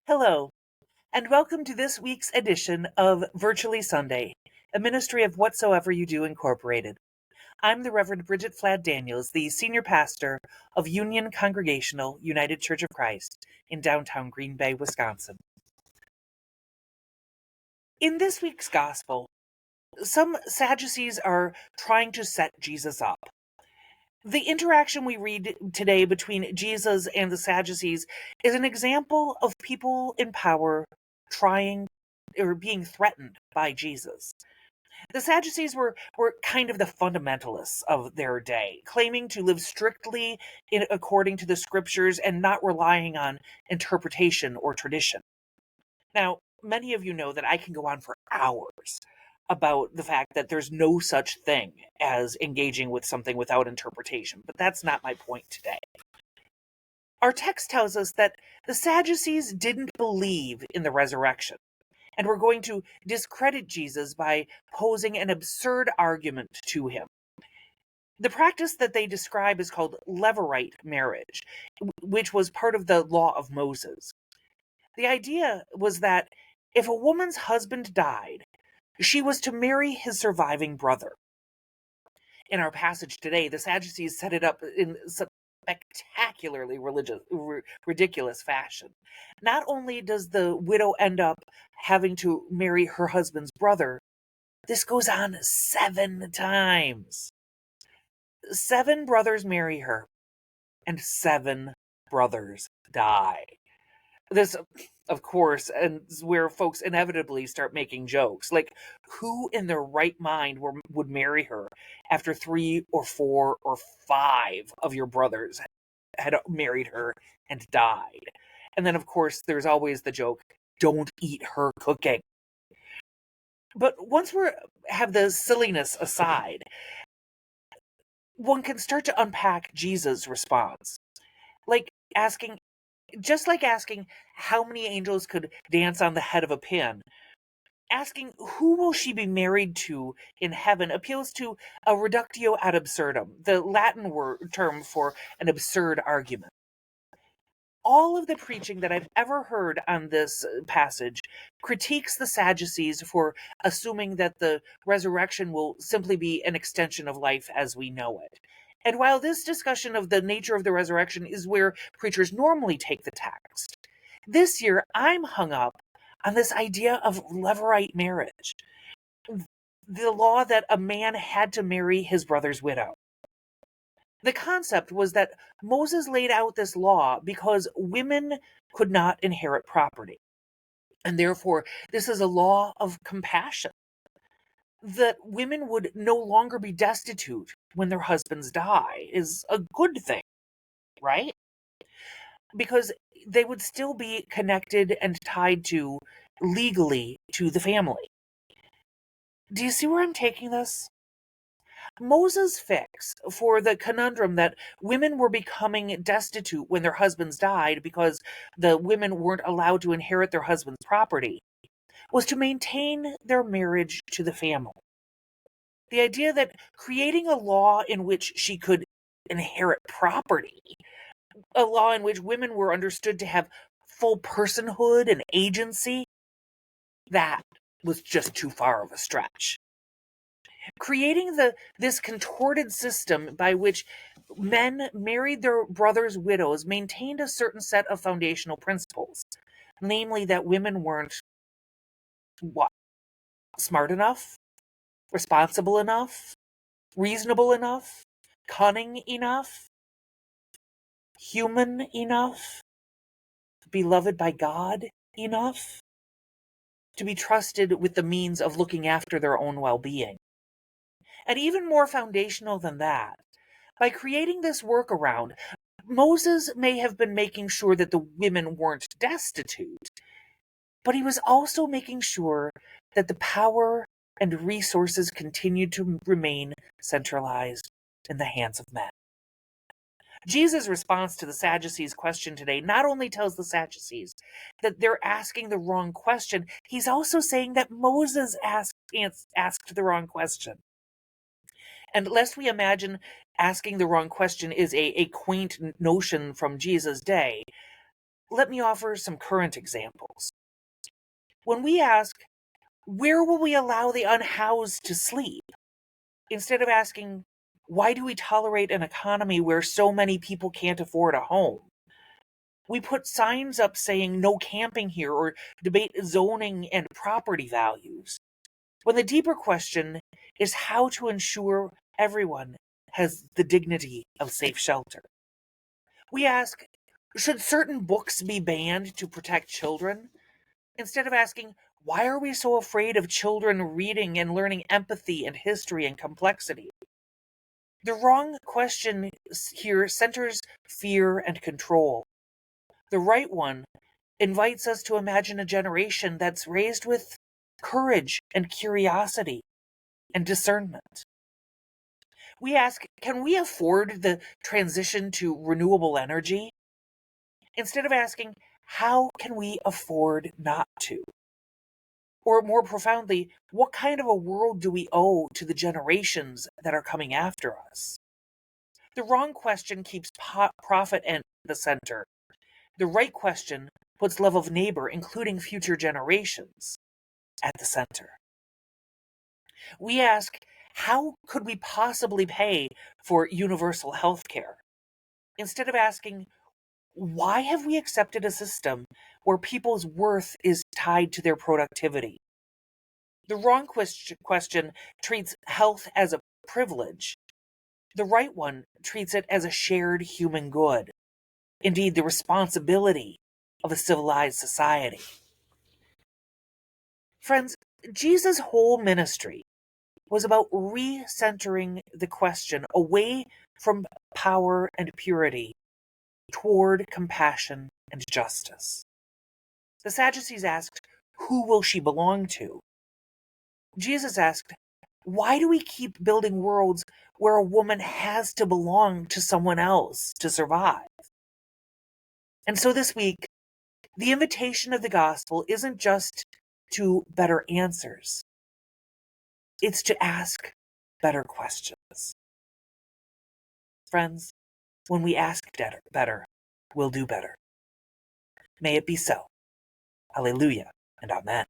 Hello, and welcome to this week's edition of Virtually Sunday, a ministry of Whatsoever You Do Incorporated. I'm the Reverend Bridget Flad Daniels, the senior pastor of Union Congregational United Church of Christ in downtown Green Bay, Wisconsin. In this week's gospel, some Sadducees are trying to set Jesus up. The interaction we read today between Jesus and the Sadducees is an example of people in power trying or being threatened by Jesus. The Sadducees were kind of the fundamentalists of their day, claiming to live strictly according to the scriptures and not relying on interpretation or tradition. Now, many of you know that I can go on for hours about the fact that there's no such thing as engaging with something without interpretation, but that's not my point today. Our text tells us that the Sadducees didn't believe in the resurrection and were going to discredit Jesus by posing an absurd argument to him. The practice that they describe is called Levirate marriage, which was part of the law of Moses. The idea was that if a woman's husband died, she was to marry his surviving brother. In our passage today, the Sadducees set it up in spectacularly ridiculous fashion. Not only does the widow end up having to marry her husband's brother, this goes on 7 times. 7 brothers marry her, and 7 brothers die. This, of course, is where folks inevitably start making jokes. Like, who in their right mind would marry her after 3 or 4 or 5 of your brothers had married her and died? And then, of course, there's always the joke, don't eat her cooking. But once we have the silliness aside, one can start to unpack Jesus' response. Just like asking how many angels could dance on the head of a pin, asking who will she be married to in heaven appeals to a reductio ad absurdum, the Latin term for an absurd argument. All of the preaching that I've ever heard on this passage critiques the Sadducees for assuming that the resurrection will simply be an extension of life as we know it. And while this discussion of the nature of the resurrection is where preachers normally take the text, this year I'm hung up on this idea of Levirate marriage, the law that a man had to marry his brother's widow. The concept was that Moses laid out this law because women could not inherit property. And therefore, this is a law of compassion, that women would no longer be destitute when their husbands die is a good thing, right? Because they would still be connected and tied to legally to the family. Do you see where I'm taking this? Moses' fix for the conundrum that women were becoming destitute when their husbands died because the women weren't allowed to inherit their husband's property was to maintain their marriage to the family. The idea that creating a law in which she could inherit property, a law in which women were understood to have full personhood and agency, that was just too far of a stretch. Creating this contorted system by which men married their brothers' widows maintained a certain set of foundational principles, namely that women weren't smart enough, responsible enough, reasonable enough, cunning enough, human enough, beloved by God enough, to be trusted with the means of looking after their own well-being. And even more foundational than that, by creating this workaround, Moses may have been making sure that the women weren't destitute, but he was also making sure that the power and resources continued to remain centralized in the hands of men. Jesus' response to the Sadducees' question today not only tells the Sadducees that they're asking the wrong question, he's also saying that Moses asked the wrong question. And lest we imagine asking the wrong question is a quaint notion from Jesus' day, Let me offer some current examples. When we ask, where will we allow the unhoused to sleep? Instead of asking, why do we tolerate an economy where so many people can't afford a home? We put signs up saying no camping here or debate zoning and property values, when the deeper question is how to ensure everyone has the dignity of safe shelter. We ask, should certain books be banned to protect children? Instead of asking, why are we so afraid of children reading and learning empathy and history and complexity? The wrong question here centers fear and control. The right one invites us to imagine a generation that's raised with courage and curiosity and discernment. We ask, can we afford the transition to renewable energy? Instead of asking, how can we afford not to? Or more profoundly, what kind of a world do we owe to the generations that are coming after us? The wrong question keeps profit at the center. The right question puts love of neighbor, including future generations, at the center. We ask, how could we possibly pay for universal health care? Instead of asking, why have we accepted a system where people's worth is tied to their productivity? The wrong question treats health as a privilege. The right one treats it as a shared human good. Indeed, the responsibility of a civilized society. Friends, Jesus' whole ministry was about recentering the question away from power and purity toward compassion and justice. The Sadducees asked, who will she belong to? Jesus asked, why do we keep building worlds where a woman has to belong to someone else to survive? And so this week, the invitation of the gospel isn't just to better answers, it's to ask better questions. Friends, when we ask better, we'll do better. May it be so. Alleluia and amen.